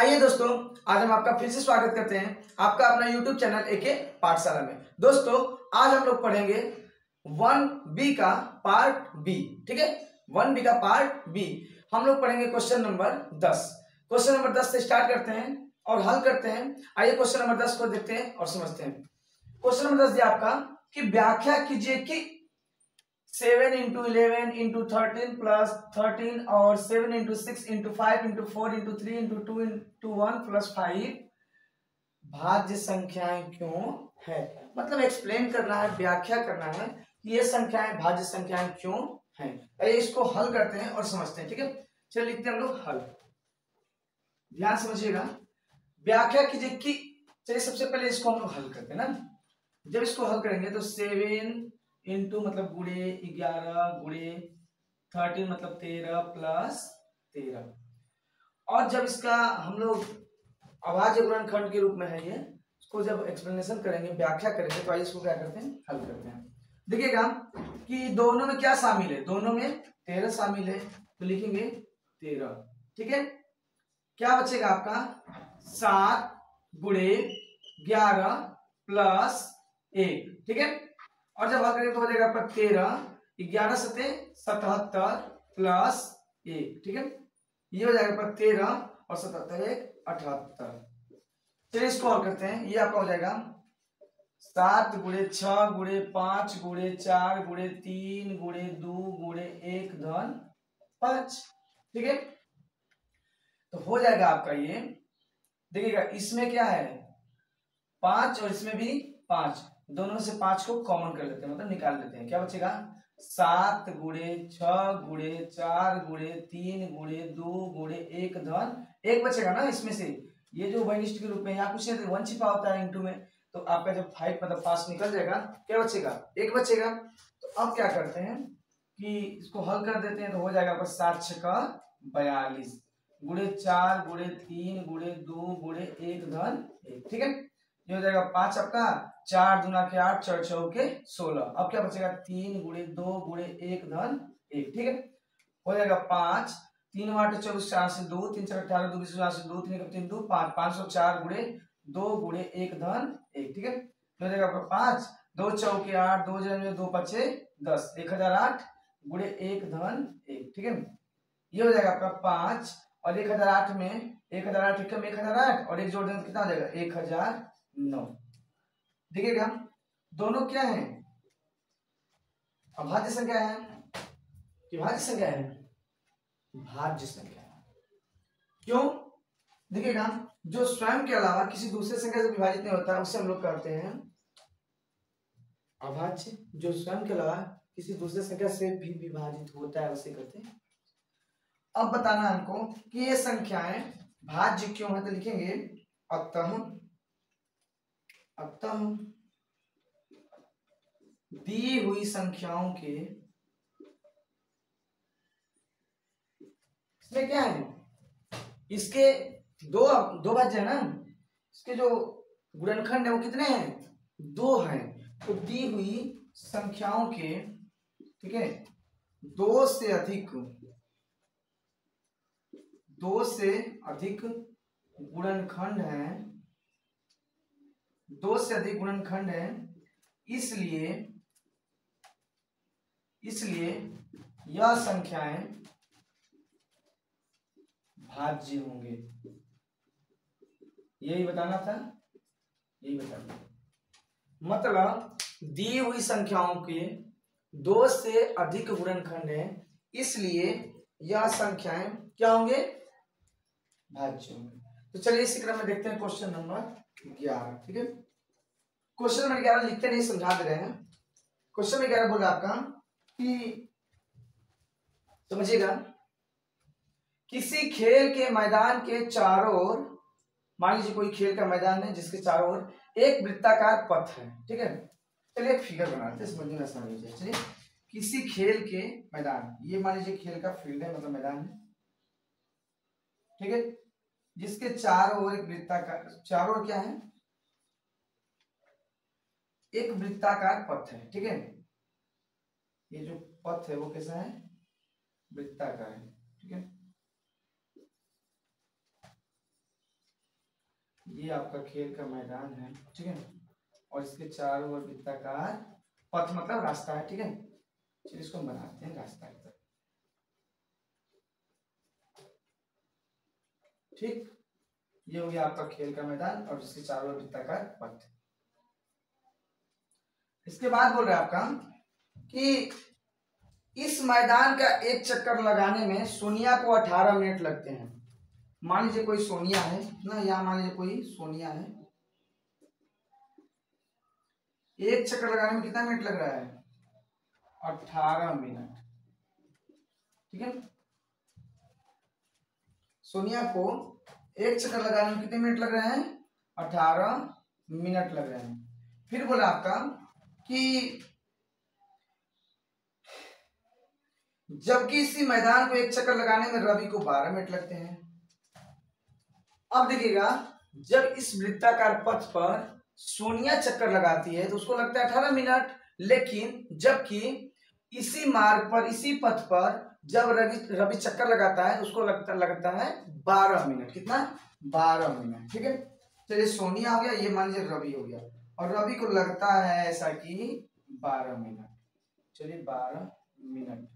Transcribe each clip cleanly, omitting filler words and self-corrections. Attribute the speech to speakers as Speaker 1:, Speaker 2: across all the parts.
Speaker 1: आइए दोस्तों, आज हम आपका फिर से स्वागत करते हैं आपका अपना YouTube चैनल एके पाठशाला में। दोस्तों, आज हम लोग पढ़ेंगे 1B का पार्ट बी। ठीक है, 1B का पार्ट बी हम लोग पढ़ेंगे क्वेश्चन नंबर 10। क्वेश्चन नंबर 10 से स्टार्ट करते हैं और हल करते हैं। आइए क्वेश्चन नंबर 10 को देखते हैं और समझते हैं। क्वेश्चन नंबर 10 दिया आपका कि व्याख्या कीजिए कि 7 into 11 into 13 plus 13 और 7 into 6 into 5 into 4 into 3 into 2 into 1 plus 5 भाज्य संख्याएं क्यों है। मतलब एक्सप्लेन करना है, व्याख्या करना है कि ये संख्याएं भाज्य संख्याएं क्यों हैं। आइए इसको हल करते हैं और समझते हैं। ठीक है, चलिए लिखते हैं हम लोग हल। ध्यान समझिएगा, व्याख्या कीजिए कि, चलिए सबसे पहले इसको हम लोग हल करते हैं ना। जब इसको हल करेंगे तो 7 इंटू मतलब गुणे 11 गुणे 13 मतलब 13 प्लस 13। और जब इसका हम लोग अभाज्य गुणनखंड के रूप में है ये, इसको जब एक्सप्लेनेशन करेंगे, व्याख्या करेंगे, तो आइए इसको क्या करते हैं, हल करते हैं। देखिएगा कि दोनों में क्या शामिल है, दोनों में 13 शामिल है, तो लिखेंगे 13। ठीक है, क्या बचेगा आपका 7 गुणे 11 प्लस 1। ठीक है, और जब हल करेंगे तो हो जाएगा आपका 13, 11 सते 77 प्लस 1। ठीक है, ये हो जाएगा आपका 13 और 77 1 78। चलिए इसको हल करते हैं। ये आपका हो जाएगा 7 गुणे 6 गुणे 5 गुणे 4 गुणे 3 गुणे 2 गुणे 1 धन 5। ठीक है, तो हो जाएगा आपका ये। देखिएगा इसमें क्या है 5 और इसमें भी 5, दोनों में से 5 को कॉमन कर लेते हैं, मतलब निकाल लेते हैं। क्या बचेगा 7 गुणे 6 गुणे 4 गुणे 3 गुणे 2 गुणे 1 धन 1 बचेगा ना इसमें से। ये जो वनिष्ठ के रूप में यहाँ कुछ नहीं, 1 छिपा होता है इंटू में, तो आपका जब 5 मतलब 5 निकल जाएगा, क्या बचेगा 1 बचेगा। तो अब क्या करते हैं कि इसको हल कर देते हैं, तो हो जाएगा आपका 7 6 42 गुणे 4 गुणे 3 गुणे 2 गुणे 1 धन 1। ठीक है, ये हो जाएगा 5 आपका, 4 दूना के 8 4 चौके 16। अब क्या बचेगा 3 गुणे 2 गुणे 1 धन 1। ठीक है, हो जाएगा 5 3 8 24 4 से 2 3 4 18 2 20 4 से 2 3 3 2 5 504 गुणे 2 गुणे 1 धन 1। ठीक है, हो जाएगा आपका 5 2 चौके 8 2 जने 2 पचे 10 1008 गुणे 1 धन 1। ठीक है, ये हो जाएगा आपका 5 और 1008 में 1008 कम 1008 और 1 जोड़ देंगे तो कितना हो जाएगा 1009। देखिएगा दोनों क्या है, अभाज्य संख्या है कि भाज्य संख्या है, भाज्य संख्या है। क्यों, देखिएगा जो स्वयं के अलावा किसी दूसरे संख्या से विभाजित नहीं होता उसे हम लोग कहते हैं अभाज्य। जो स्वयं के अलावा किसी दूसरे संख्या से भी विभाजित होता है उसे कहते हैं। अब बताना हमको कि ये संख्याएं भाज्य क्यों है, तो लिखेंगे अतः दी हुई संख्याओं के, इसमें क्या है, इसके दो भाज्य है ना, इसके जो गुणनखंड है वो कितने हैं, 2 हैं। तो दी हुई संख्याओं के, ठीक है, 2 से अधिक गुणनखंड है, 2 से अधिक गुणनखंड है, इसलिए यह संख्याएं भाज्य होंगे। यही बताना था, यही बताना। मतलब दी हुई संख्याओं के 2 से अधिक गुणनखंड है, इसलिए यह संख्याएं क्या होंगे, भाज्य होंगे। तो चलिए इसी क्रम में देखते हैं क्वेश्चन नंबर 11। ठीक है, क्वेश्चन नंबर 11 लिखते नहीं, समझा दे रहे हैं। क्वेश्चन नंबर 11 बोला आपका कि समझिएगा, किसी खेल के मैदान के चारों ओर, मान लीजिए कोई खेल का मैदान है जिसके चारों ओर एक वृत्ताकार पथ है। ठीक है, चलिए एक फिगर बनाते हैं, समझने में आसान हो जाए। चलिए किसी खेल के मैदान, ये मान लीजिए खेल का फील्ड है, मतलब मैदान है। ठीक है, जिसके चारों ओर एक वृत्ताकार, चारों ओर क्या है, एक वृत्ताकार पथ है। ठीक है, ये जो पथ है वो कैसा है, वृत्ताकार है। ठीक है, ये आपका खेल का मैदान है, ठीक है, और इसके चारों ओर वृत्ताकार पथ मतलब रास्ता है, ठीक है। चलिए इसको हम बनाते हैं रास्ता की तरफ, ठीक। ये हो गया आपका खेल का मैदान और इसके चारों ओर वृत्ताकार पथ। इसके बाद बोल रहे हैं आपका कि इस मैदान का एक चक्कर लगाने में सोनिया को 18 मिनट लगते हैं। मान लीजिए कोई सोनिया है ना, यहाँ मान लीजिए कोई सोनिया है, एक चक्कर लगाने में कितना मिनट लग रहा है? 18 मिनट, ठीक है। सोनिया को एक चक्कर लगाने में कितने मिनट लग रहे हैं? 18 मिनट लग रहे हैं। फिर बोला आपका कि जबकि इसी मैदान को एक चक्कर लगाने में रवि को 12 मिनट लगते हैं। अब देखिएगा, जब इस वृत्ताकार पथ पर सोनिया चक्कर लगाती है तो उसको लगता है 18 मिनट, लेकिन जबकि इसी मार्ग पर, इसी पथ पर जब रवि चक्कर लगाता है तो उसको लगता है 12 मिनट। कितना? 12 मिनट, ठीक है। चलिए सोनिया हो गया, ये मान लीजिए रवि हो गया, और रवि को लगता है ऐसा कि 12 मिनट। चलिए 12 मिनट,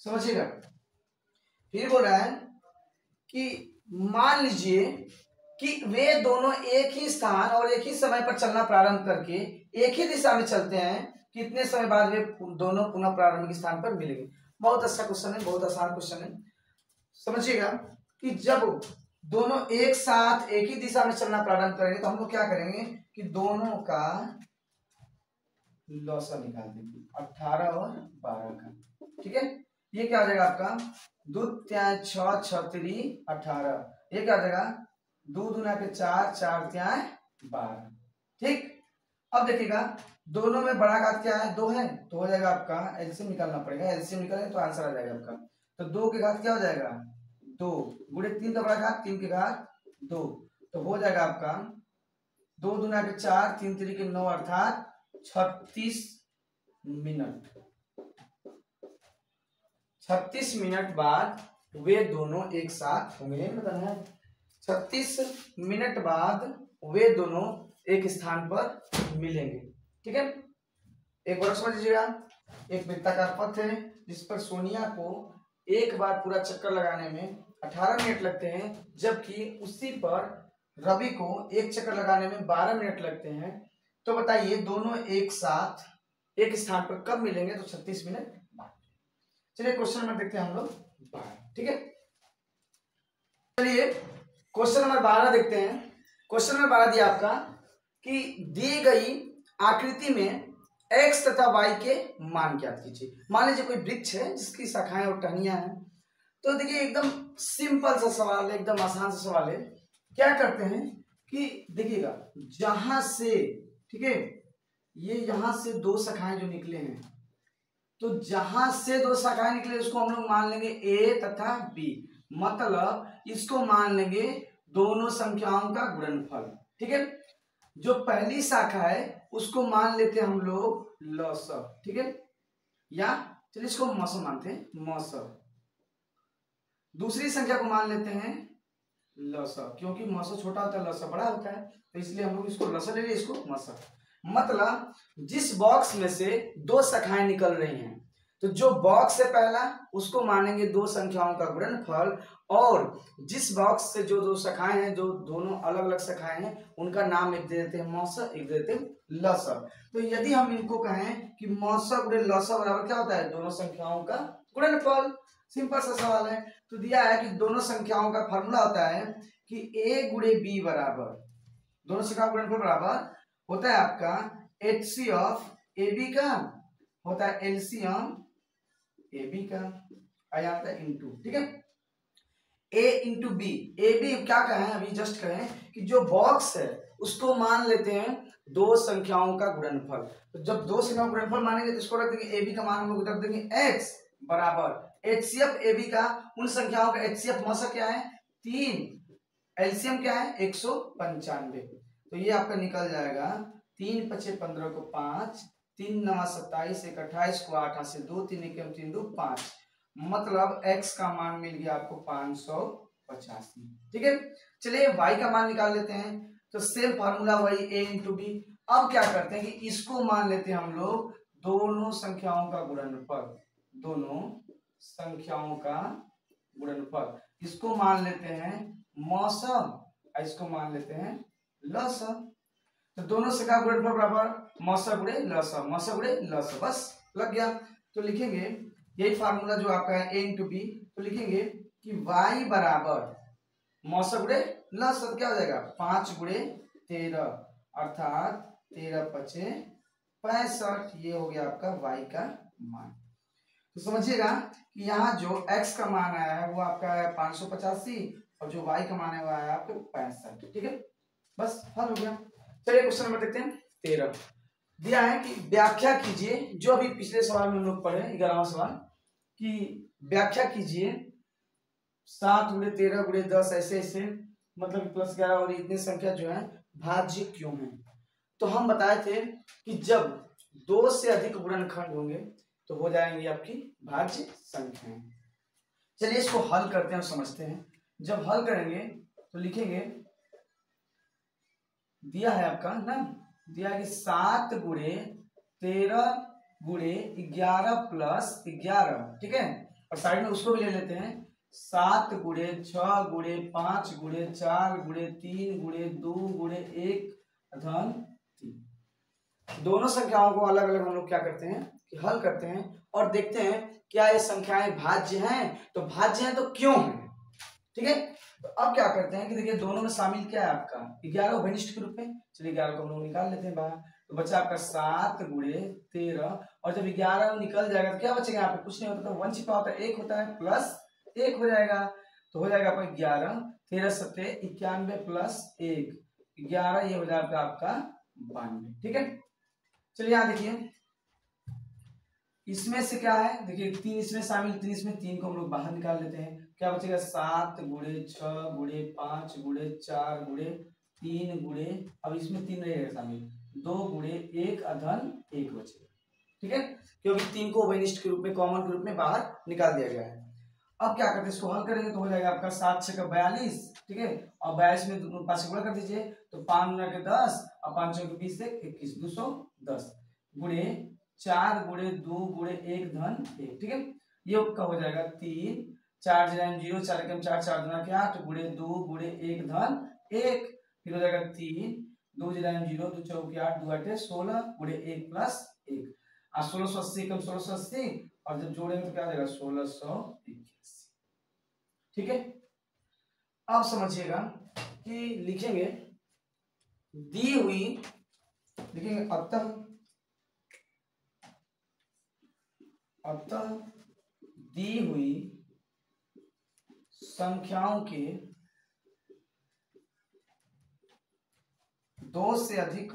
Speaker 1: समझिएगा। फिर बोल रहा है कि मान लीजिए कि वे दोनों एक ही स्थान और एक ही समय पर चलना प्रारंभ करके एक ही दिशा में चलते हैं, कितने समय बाद वे दोनों पुनः प्रारंभिक स्थान पर मिलेंगे? बहुत अच्छा क्वेश्चन है, बहुत आसान क्वेश्चन है। समझिएगा कि जब दोनों एक साथ एक ही दिशा में चलना प्रारंभ करेंगे तो हम लोग क्या करेंगे कि दोनों का लॉसा निकाल देंगे, 18 और 12 का, ठीक है। ये क्या हो जाएगा आपका? 2 त्याय 6 6 3 18, ये क्या हो जाएगा? 2 दूना के 4 4 त्याय 12, ठीक। अब देखिएगा दोनों में बड़ा घात क्या है? 2 है, तो हो जाएगा आपका एलसीएम निकालना पड़ेगा, एलसीएम निकालेंगे तो आंसर आ जाएगा आपका। तो 2 के घात क्या हो जाएगा? 2 गुणे 3 का बड़ा घात 3 के घात 2, तो हो जाएगा आपका 2 दूना के 4 3 3 के 9 अर्थात 36 मिनट। 36 मिनट बाद वे दोनों एक साथ होंगे, मतलब है 36 मिनट बाद वे दोनों एक स्थान पर मिलेंगे, ठीक है। एक बार समझ लीजिएगा, एक वृत्ताकार पथ है जिस पर सोनिया को एक बार पूरा चक्कर लगाने में 18 मिनट लगते हैं, जबकि उसी पर रवि को एक चक्कर लगाने में 12 मिनट लगते हैं। तो बताइए दोनों एक साथ एक स्थान पर कब मिलेंगे? तो 36 मिनट बाद। चलिए क्वेश्चन नंबर देखते हैं हम लोग 12, ठीक है। चलिए क्वेश्चन नंबर 12 देखते हैं। क्वेश्चन नंबर 12 दिया आपका कि दी गई आकृति में x तथा y के मान ज्ञात कीजिए। मान लीजिए कोई वृक्ष है जिसकी शाखाएं और टहनियां हैं। तो देखिए एकदम सिंपल सा सवाल है, एकदम आसान सा सवाल है। क्या करते हैं कि देखिएगा जहां से, ठीक है, ये यहां से 2 शाखाएं जो निकले हैं, तो जहां से 2 शाखाएं निकले उसको हम लोग मान लेंगे a तथा b, मतलब इसको मान लेंगे दोनों संख्याओं का गुणनफल, ठीक है। जो पहली शाखा है उसको मान लेते हैं हम लोग लसव, ठीक है, या चलिए इसको मसव मानते हैं, मसव। दूसरी संख्या को मान लेते हैं लसव, क्योंकि मसव छोटा होता है लसव बड़ा होता है, तो इसलिए हम लोग इसको लसव ले लिए, इसको मसव। मतलब जिस बॉक्स में से 2 शाखाएं निकल रही हैं, तो जो बॉक्स है पहला उसको मानेंगे 2 संख्याओं का गुणनफल, और जिस बॉक्स से जो 2 शाखाएं हैं, जो दोनों अलग अलग शाखाएं हैं, उनका नाम एक दे देते हैं मौसव, एक दे देते हैं लसव। तो यदि हम इनको कहें कि मौसव गुणे लसव बराबर क्या होता है? दोनों संख्याओं का गुणनफल। सिंपल सा सवाल है। तो दिया है कि दोनों संख्याओं का फॉर्मूला होता है कि a गुणे b बराबर, दोनों संख्याओं का गुणनफल बराबर होता है आपका HC ऑफ AB का, होता है एलसीएम AB का, आया आता है इनटू, ठीक है, A into B. A B क्या कहें, अभी जस्ट कहें कि जो बॉक्स है उसको मान लेते हैं 2 संख्याओं का गुणनफल। तो जब 2 संख्याओं का गुणनफल मानेंगे तो इसको रख देंगे ए बी का मान हम लोग रख देंगे x बराबर HCF AB का, उन संख्याओं का HCF मौसा क्या है? 3, एलसीएम क्या है? 195। तो ये आपका निकल जाएगा 3 5 15 को 5, 3 9 27, 1 28 को 8 से 2, 3 1 3 2 5, मतलब x का मान मिल गया आपको 525, 85। ठीक है, चलिए y का मान निकाल लेते हैं। तो सेम फार्मूला वही a इंटू बी। अब क्या करते हैं कि इसको मान लेते हैं हम लोग दोनों संख्याओं का गुणनफल, दोनों संख्याओं का गुणनफल। इसको मान लेते हैं मौसम, इसको मान लेते हैं लसम। तो दोनों से का गुणनफल बराबर मौसा गुणे लसा, मौसा गुणे लसा, बस लग गया। तो लिखेंगे यही फार्मूला जो आपका है a इंटू बी। तो लिखेंगे कि y बराबर मौसा गुणे लसा, क्या हो जाएगा 5 गुणे 13 अर्थात 13 पचे 65। ये हो गया आपका y का मान। तो समझिएगा कि यहाँ जो x का मान आया है वो आपका है 585 और जो y का मान है वो आया आपको 65। ठीक है, बस हल हो गया। चलिए क्वेश्चन नंबर देखते हैं 13। दिया है कि व्याख्या कीजिए, जो अभी पिछले सवाल में हम लोग पढ़े 11वां सवाल, कि व्याख्या कीजिए 7 गुणे 13 गुणे 10 ऐसे ऐसे मतलब प्लस 11 और इतनी संख्या जो है भाज्य क्यों है। तो हम बताए थे कि जब 2 से अधिक गुणनखंड होंगे तो हो जाएंगी आपकी भाज्य संख्याएं। चलिए इसको हल करते हैं और समझते हैं। जब हल करेंगे तो लिखेंगे, दिया है आपका ना, दिया है कि 7 गुणे 13 गुणे 11 प्लस 11। ठीक है, और साइड में उसको भी ले लेते हैं 7 गुणे 6 गुणे 5 गुणे 4 गुणे 3 गुणे 2 गुणे 1 धन 3। दोनों संख्याओं को अलग अलग हम लोग क्या करते हैं कि हल करते हैं और देखते हैं क्या ये संख्याएं भाज्य हैं। तो भाज्य हैं तो क्यों है। ठीक है, तो अब क्या करते हैं कि देखिए दोनों में शामिल क्या है आपका 11 उभयनिष्ठ के रूप में। चलिए 11 को हम लोग निकाल लेते हैं बाहर। तो बचा आपका 7 गुणे 13 और जब 11 निकल जाएगा तो क्या बचेगा यहाँ पे, कुछ नहीं होता। तो 1 छिपा होता है 1 होता है प्लस 1 हो जाएगा। तो हो जाएगा आपका 11 13 सत्ते 91 प्लस 1 11, ये हो जाएगा आपका 92। ठीक है, चलिए यहाँ देखिए इसमें से क्या है, देखिए 3 इसमें शामिल, 3 इसमें, 3 को हम लोग बाहर निकाल लेते हैं। क्या बचेगा 7 गुणे 6 गुणे 5 गुणे 4 गुणे 3 गुणे, अब इसमें 3 रहेगा शामिल, 2 गुणे 1 अधन 1 बचेगा। ठीक है, क्योंकि 3 को उभयनिष्ठ के रूप में कॉमन के रूप में बाहर निकाल दिया गया है। अब क्या करते हैं इसको हल करेंगे तो हो जाएगा आपका 7 6 42। ठीक है, और 42 में 5 गुणा कर दीजिए तो 5 गुणा के 10 और 5 के 20 से 21 210 गुणे 4 गुणे 2 गुणे 1 धन 1। ठीक है, ये का हो जाएगा 3 4 0 4 कम 4 4 दूना के 8 गुणे 2 गुणे 1 धन 1। फिर हो जाएगा 3 2 0 2 चौके 8 2 8 16 गुणे 1 प्लस 1 और 1680 कम 1680 और जब जोड़ेंगे तो क्या आ जाएगा 1681। ठीक है, अब समझिएगा कि लिखेंगे दी हुई, लिखेंगे अतः दी हुई संख्याओं के 2 से अधिक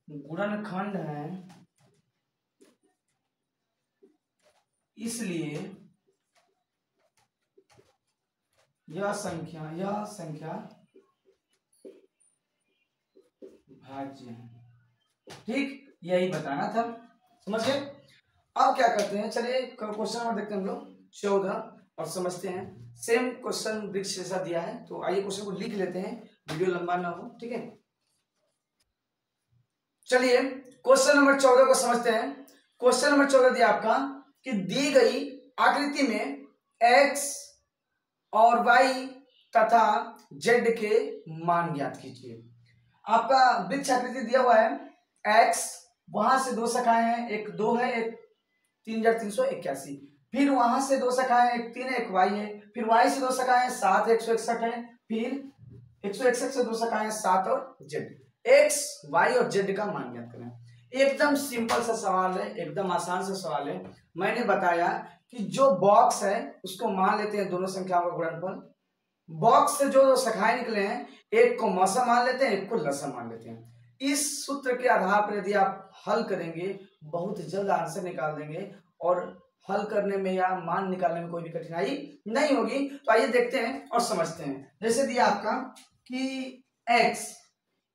Speaker 1: गुणनखंड हैं, इसलिए यह संख्या भाज्य है। ठीक, यही बताना था, समझ गए। अब क्या करते हैं, चलिए क्वेश्चन नंबर देखते हैं हम लोग 14 और समझते हैं। सेम क्वेश्चन वृक्ष जैसा दिया है, तो आइए क्वेश्चन को लिख लेते हैं, वीडियो लंबा ना हो। ठीक है, चलिए क्वेश्चन नंबर 14 को समझते हैं। क्वेश्चन नंबर 14 दिया आपका कि दी गई आकृति में x और y तथा z के मान ज्ञात कीजिए। आपका वृक्ष आकृति दिया हुआ है, x वहां से 2 शाखाएं हैं, एक 2 है एक 3381, फिर वहां से 2 शाखाएं, एक 3 है एक y है, फिर y से 2 शाखाएं 7 161 है, फिर 161 से 2 शाखाएं 7 और z। x y और z का मान ज्ञात करें। एकदम सिंपल सा सवाल है, एकदम आसान सा सवाल है। मैंने बताया कि जो बॉक्स है उसको मान लेते हैं दोनों संख्याओं का गुणनफल। बॉक्स से जो शाखाएं निकले हैं, एक को मौसा मान लेते हैं, एक को लसा मान लेते हैं। इस सूत्र के आधार पर यदि आप हल करेंगे बहुत जल्द आंसर निकाल देंगे और हल करने में या मान निकालने में कोई भी कठिनाई नहीं होगी। तो आइए देखते हैं और समझते हैं। जैसे दिया आपका कि x,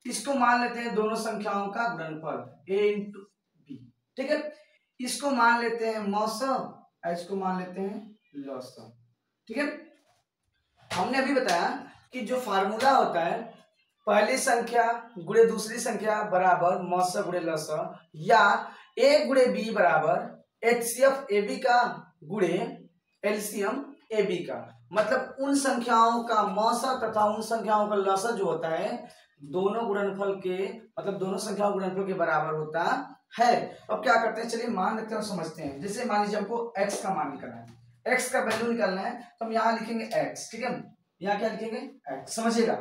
Speaker 1: इसको मान लेते हैं दोनों संख्याओं का गुणनफल a इंटू बी। ठीक है, इसको मान लेते हैं मौसा एच को मान लेते हैं लॉसम। ठीक है, हमने अभी बताया कि जो फार्मूला होता है पहली संख्या गुणे दूसरी संख्या बराबर मौसा गुणे लसा, या ए गुणे बी बराबर एचसीएफ ए बी का गुणे एलसीएम ए बी का, मतलब उन संख्याओं का मौसा तथा उन संख्याओं का लसा जो होता है दोनों गुणनफल के, मतलब दोनों संख्याओं गुणनफल के बराबर होता है। अब क्या करते हैं, चलिए मान लेते हैं और समझते हैं। जैसे मान लीजिए हमको x का मान निकालना है, x का वैल्यू निकालना है, तो हम यहाँ लिखेंगे x। ठीक है, यहाँ क्या लिखेंगे x। समझिएगा,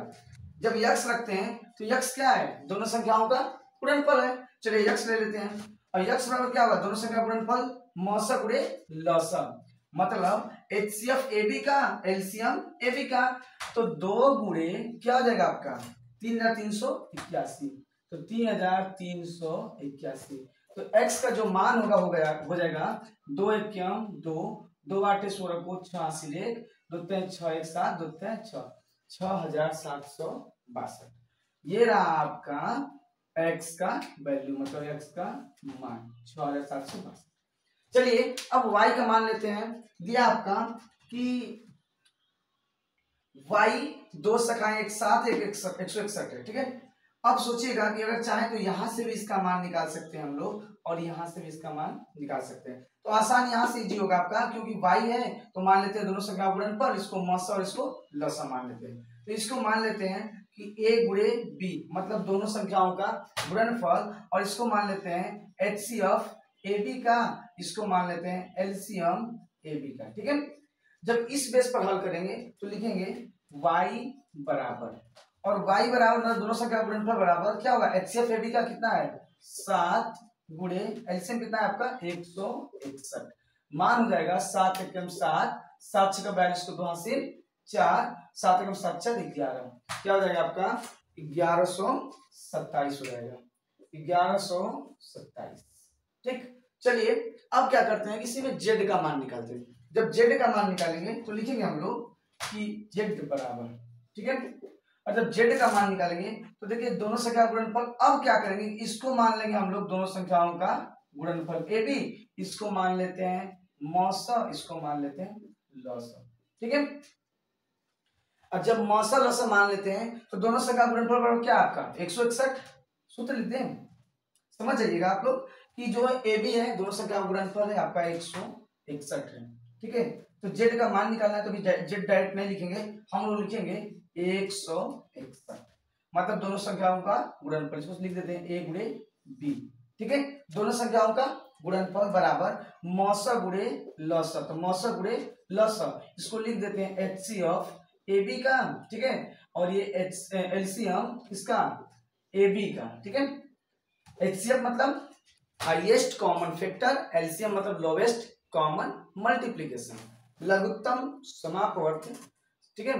Speaker 1: जब x रखते हैं तो x क्या है, दोनों संख्याओं का गुणनफल है। चलिए x ले लेते हैं, और x बराबर क्या होगा, दोनों संख्या गुणनफल मौसा गुणे लसा, मतलब एचसीएफ ए बी का एलसीएम ए बी का। तो 2 गुणे क्या हो जाएगा आपका 3381, तो 3381। तो x का जो मान होगा हो जाएगा 2 एकम 2, 2 8 16 को 86 लेख 2 3 6 1 7 2 3 6 6762। ये रहा आपका x का वैल्यू, मतलब x का मान 6762। चलिए अब y का मान लेते हैं। दिया आपका कि y 2 शाखाएं एक साथ 161 है। ठीक है, अब सोचिएगा कि अगर चाहे तो यहां से भी इसका मान निकाल सकते हैं हम लोग, और यहां से भी इसका मान निकाल सकते हैं। तो आसान यहां से इजी होगा आपका, क्योंकि y है तो मान लेते हैं दोनों संख्या गुणनफल, इसको मौसा और इसको लसा मान लेते हैं। तो इसको मान लेते हैं कि a गुणे b, मतलब दोनों संख्याओं का गुणनफल, और इसको मान लेते हैं एचसीएफ ए बी का, इसको मान लेते हैं एलसीएम ए बी का। ठीक है, जब इस बेस पर हल करेंगे तो लिखेंगे y बराबर, और y बराबर दोनों संख्या गुणनफल बराबर क्या होगा, एचसीएफ ए बी का कितना है 7 गुणे एलसीएम कितना है आपका 161। मान हो जाएगा 7 एकम 7, 7 6 42 को 2 हासिल 4, 7 एकम 7 4 11, क्या हो जाएगा आपका 1127 हो जाएगा, 1127। ठीक, चलिए अब क्या करते हैं, किसी में z का मान निकालते हैं। जब z का मान निकालेंगे तो लिखेंगे हम लोग कि z बराबर, ठीक है, और जब z का मान निकालेंगे तो देखिए दोनों संख्या गुणनफल। अब क्या करेंगे, इसको मान लेंगे हम लोग दोनों संख्याओं का गुणनफल ए बी, इसको मान लेते हैं मौसा, इसको मान लेते हैं लसा। ठीक है, और जब मौसा लसा मान लेते हैं तो दोनों संख्या गुणनफल बराबर क्या आपका 161। सूत्र लिखते हैं, समझ जाइएगा आप लोग कि जो ए बी है दोनों संख्या गुणनफल है आपका 161 है। ठीक है, तो z का मान निकालना है तो z डायरेक्ट नहीं लिखेंगे, हम लोग लिखेंगे 161, मतलब दोनों संख्याओं का गुणनफल, इसको लिख देते हैं a गुणे b। ठीक है, दोनों संख्याओं का गुणनफल बराबर मौसा गुणे लसा, तो मौसा गुणे लसा, इसको लिख देते हैं एचसीएफ ए बी का। ठीक है, और ये एलसीएम इसका ए बी का। ठीक है, एचसीएफ मतलब हाईएस्ट कॉमन फैक्टर, एलसीएम मतलब लोवेस्ट कॉमन मल्टीप्लिकेशन, लघुत्तम समापवर्त। ठीक है,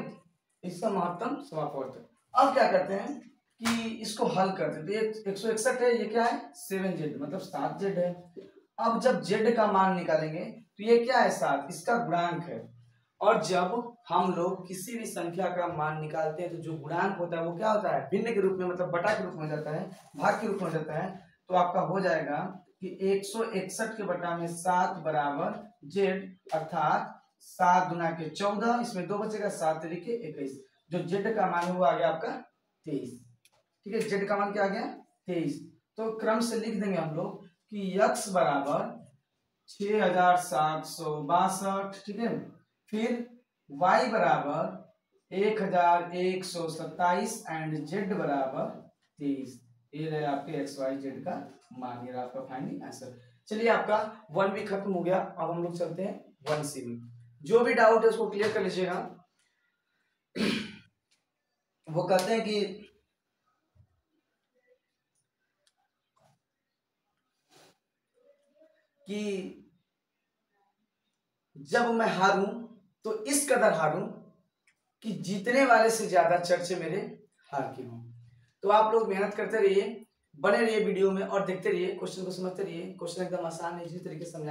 Speaker 1: इसका महत्तम समापवर्त। अब क्या करते हैं कि इसको हल करते हैं, तो ये 161 है, ये क्या है 7z, मतलब 7z है। अब जब z का मान निकालेंगे तो ये क्या है 7, इसका गुणांक है। और जब हम लोग किसी भी संख्या का मान निकालते हैं तो जो गुणांक होता है वो क्या होता है, भिन्न के रूप में, मतलब बटा के रूप में हो जाता है, भाग के रूप में हो जाता है। तो आपका हो जाएगा कि 161 के बटा में 7 बराबर z, अर्थात 7 गुना के 14, इसमें 2 बचेगा, 7 तरीके 21, जो z का मान है वो आ गया आपका 23। ठीक है, z का मान क्या आ गया 23। तो क्रम से लिख देंगे हम लोग कि x बराबर 6762। ठीक है, फिर y बराबर 1127 एंड z बराबर 23। ये रहे आपके एक्स वाई जेड का मान, ये रहा आपका फाइनल आंसर। चलिए आपका 1B खत्म हो गया, अब हम लोग चलते हैं 1C में। जो भी डाउट है उसको क्लियर कर लीजिएगा। वो कहते हैं कि जब मैं हारूं तो इस कदर हारूं कि जीतने वाले से ज्यादा चर्चे मेरे हार के हों। तो आप लोग मेहनत करते रहिए, बने रहिए वीडियो में और देखते रहिए, क्वेश्चन को समझते रहिए। क्वेश्चन एकदम आसान है, इसी तरीके से समझा